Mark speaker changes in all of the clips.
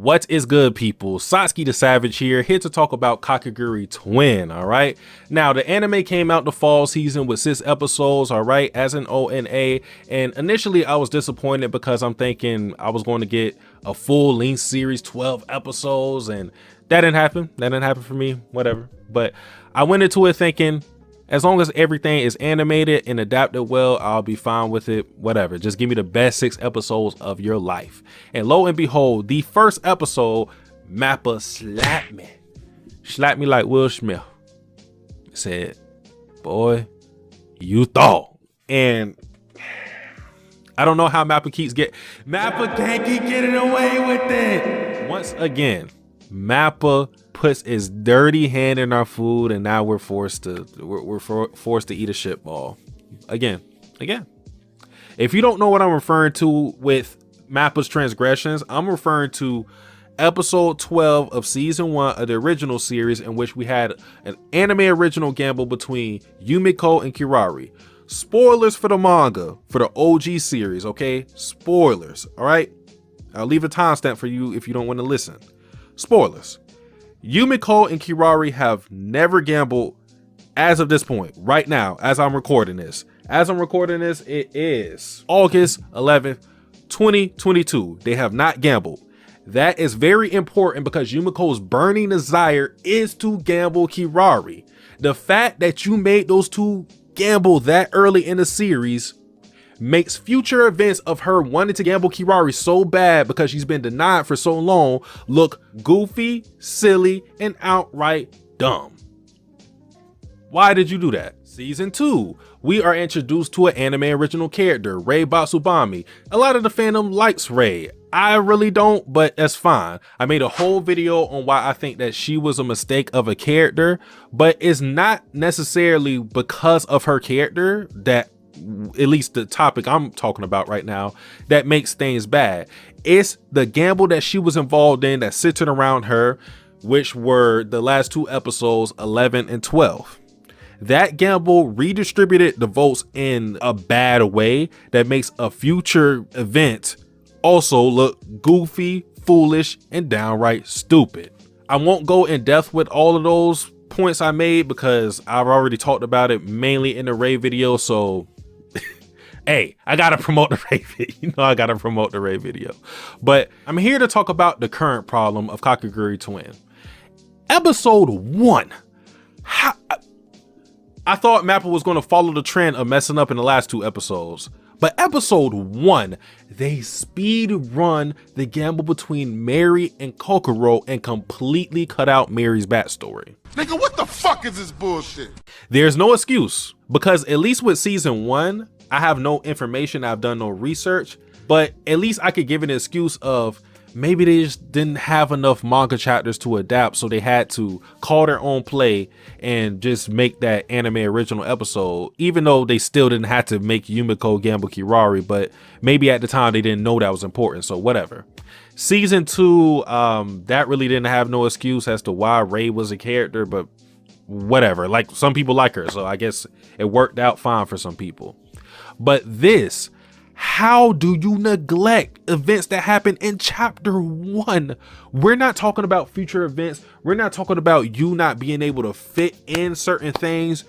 Speaker 1: What is good, people? Satsuki the Savage here to talk about Kakegurui Twin, all right? Now, the anime came out the fall season with 6 episodes, all right, as an ONA, and initially I was disappointed because I'm thinking I was going to get a full-length series, 12 episodes, and that didn't happen. That didn't happen for me, whatever. But I went into it thinking, as long as everything is animated and adapted well, I'll be fine with it, whatever. Just give me the best 6 episodes of your life. And lo and behold, the first episode, Mappa slapped me. Slapped me like Will Smith. Said, boy, you thought. And I don't know how Mappa can't keep getting away with it. Once again, Mappa puts his dirty hand in our food, and now we're forced to eat a shit ball again. If you don't know what I'm referring to with Mappa's transgressions, I'm referring to episode 12 of season 1 of the original series, in which we had an anime original gamble between Yumiko and Kirari. Spoilers for the manga for the OG series, okay? Spoilers, all right? I'll leave a timestamp for you if you don't want to listen. Spoilers. Yumiko and Kirari have never gambled as of this point, right now, as I'm recording this. As I'm recording this, it is August 11th, 2022. They have not gambled. That is very important because Yumiko's burning desire is to gamble Kirari. The fact that you made those two gamble that early in the series makes future events of her wanting to gamble Kirari so bad because she's been denied for so long look goofy, silly, and outright dumb. Why did you do that? Season 2, we are introduced to an anime original character, Rei Batsubami. A lot of the fandom likes Rei. I really don't, but that's fine. I made a whole video on why I think that she was a mistake of a character, but it's not necessarily because of her character that, at least the topic I'm talking about right now, that makes things bad. It's the gamble that she was involved in that centered around her, which were the last 2 episodes, 11 and 12. That gamble redistributed the votes in a bad way that makes a future event also look goofy, foolish, and downright stupid. I won't go in depth with all of those points I made because I've already talked about it mainly in the Rei video, so hey, I gotta promote the Rei video. You know I gotta promote the Rei video. But I'm here to talk about the current problem of Kakegurui Twin. Episode 1. I thought Mappa was going to follow the trend of messing up in the last 2 episodes. But episode 1, they speed run the gamble between Mary and Kokoro and completely cut out Mary's backstory.
Speaker 2: Nigga, what the fuck is this bullshit?
Speaker 1: There's no excuse, because at least with season 1, I have no information, I've done no research, but at least I could give an excuse of maybe they just didn't have enough manga chapters to adapt, so they had to call their own play and just make that anime original episode, even though they still didn't have to make Yumiko gamble Kirari, but maybe at the time they didn't know that was important, so whatever. Season 2, that really didn't have no excuse as to why Rei was a character, but whatever. Like, some people like her, so I guess it worked out fine for some people. But this, how do you neglect events that happen in chapter 1? We're not talking about future events. We're not talking about you not being able to fit in certain things.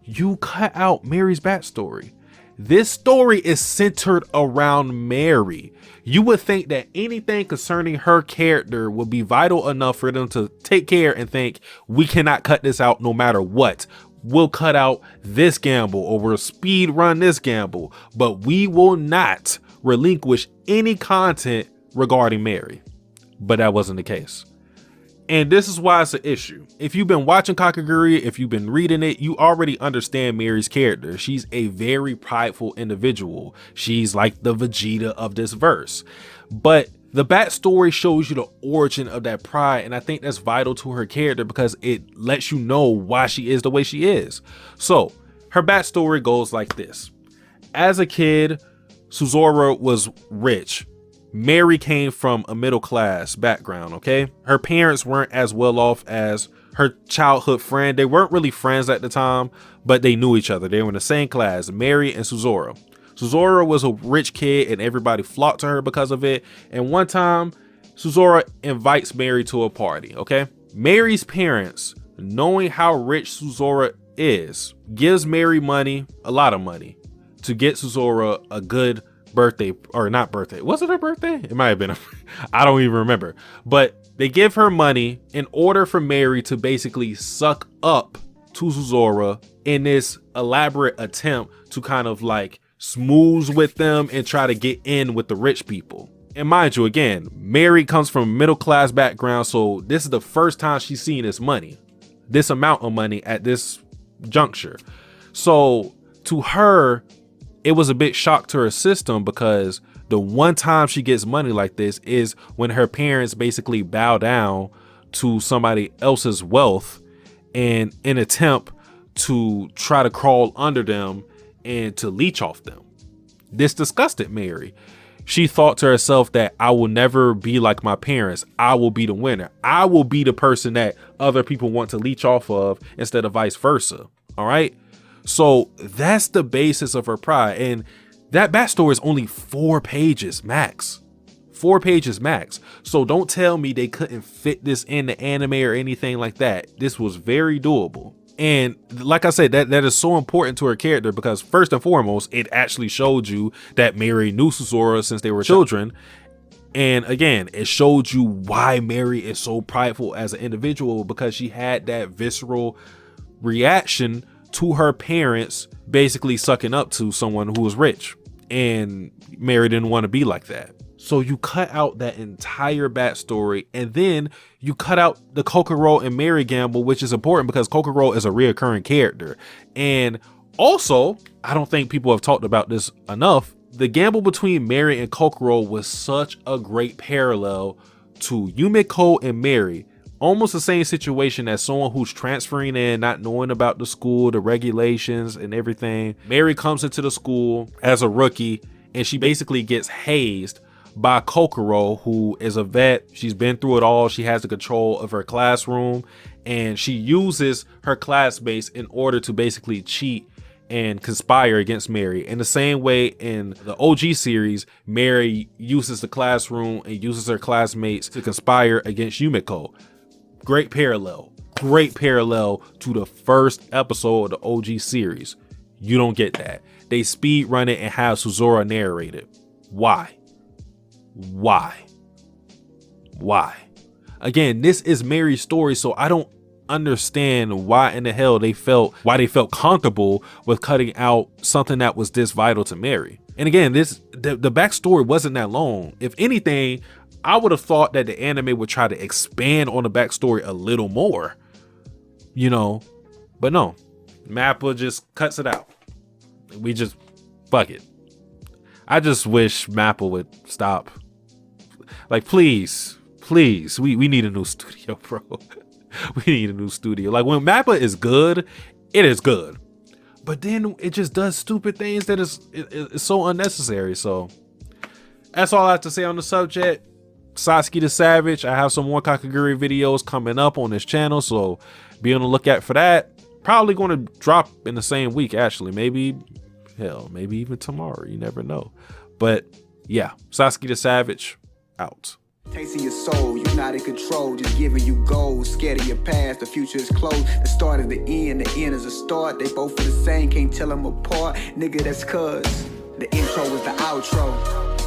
Speaker 1: You cut out Mary's backstory. This story is centered around Mary. You would think that anything concerning her character would be vital enough for them to take care and think, we cannot cut this out no matter what. We'll cut out this gamble, or we'll speed run this gamble, but we will not relinquish any content regarding Mary. But that wasn't the case. And this is why it's an issue. If you've been watching Kakegurui, if you've been reading it, you already understand Mary's character. She's a very prideful individual. She's like the Vegeta of this verse. But the backstory shows you the origin of that pride, and I think that's vital to her character because it lets you know why she is the way she is. So her backstory goes like this. As a kid, Suzora was rich. Mary came from a middle class background, okay? Her parents weren't as well off as her childhood friend. They weren't really friends at the time, but they knew each other. They were in the same class, Mary and Suzora. Suzora was a rich kid and everybody flocked to her because of it. And one time, Suzora invites Mary to a party, okay? Mary's parents, knowing how rich Suzora is, gives Mary money, a lot of money, to get Suzora a good birthday, or not birthday. Was it her birthday? It might have been. I don't even remember. But they give her money in order for Mary to basically suck up to Suzora in this elaborate attempt to kind of like smooth with them and try to get in with the rich people. And mind you, again, Mary comes from a middle-class background, so this is the first time she's seen this money, this amount of money at this juncture. So to her, it was a bit shock to her system, because the one time she gets money like this is when her parents basically bow down to somebody else's wealth in an attempt to try to crawl under them and to leech off them. This disgusted Mary. She thought to herself that I will never be like my parents. I will be the winner. I will be the person that other people want to leech off of instead of vice versa. All right. So that's the basis of her pride. And that backstory is only 4 pages max. 4 pages max. So don't tell me they couldn't fit this in the anime or anything like that. This was very doable. And like I said, that is so important to her character, because first and foremost, it actually showed you that Mary knew Suzora since they were children. And again, it showed you why Mary is so prideful as an individual, because she had that visceral reaction to her parents basically sucking up to someone who was rich. And Mary didn't want to be like that. So you cut out that entire backstory, and then you cut out the Kokoro and Mary gamble, which is important because Kokoro is a reoccurring character. And also, I don't think people have talked about this enough, the gamble between Mary and Kokoro was such a great parallel to Yumiko and Mary. Almost the same situation as someone who's transferring in, not knowing about the school, the regulations and everything. Mary comes into the school as a rookie, and she basically gets hazed by Kokoro, who is a vet. She's been through it all. She has the control of her classroom, and she uses her classmates in order to basically cheat and conspire against Mary. In the same way in the OG series, Mary uses the classroom and uses her classmates to conspire against Yumiko. Great parallel to the first episode of the OG series. You don't get that. They speed run it and have Suzora narrate it. Why? Again, this is Mary's story, so I don't understand why in the hell they felt comfortable with cutting out something that was this vital to Mary. And again, the backstory wasn't that long. If anything, I would have thought that the anime would try to expand on the backstory a little more, but no, Mappa just cuts it out. We just fuck it. I just wish Mappa would stop. Like, please, we need a new studio, bro. We need a new studio. Like, when Mappa is good, it is good. But then it just does stupid things that is so unnecessary. So that's all I have to say on the subject. Satsuki the Savage. I have some more Kakegurui videos coming up on this channel, so be on the lookout for that. Probably going to drop in the same week, actually. Maybe even tomorrow. You never know. But yeah, Satsuki the Savage out.
Speaker 3: Tasting your soul, you're not in control, just giving you goals. Scared of your past, the future is closed. The start is the end is a start. They both are the same, can't tell them apart. Nigga, that's cuz the intro is the outro.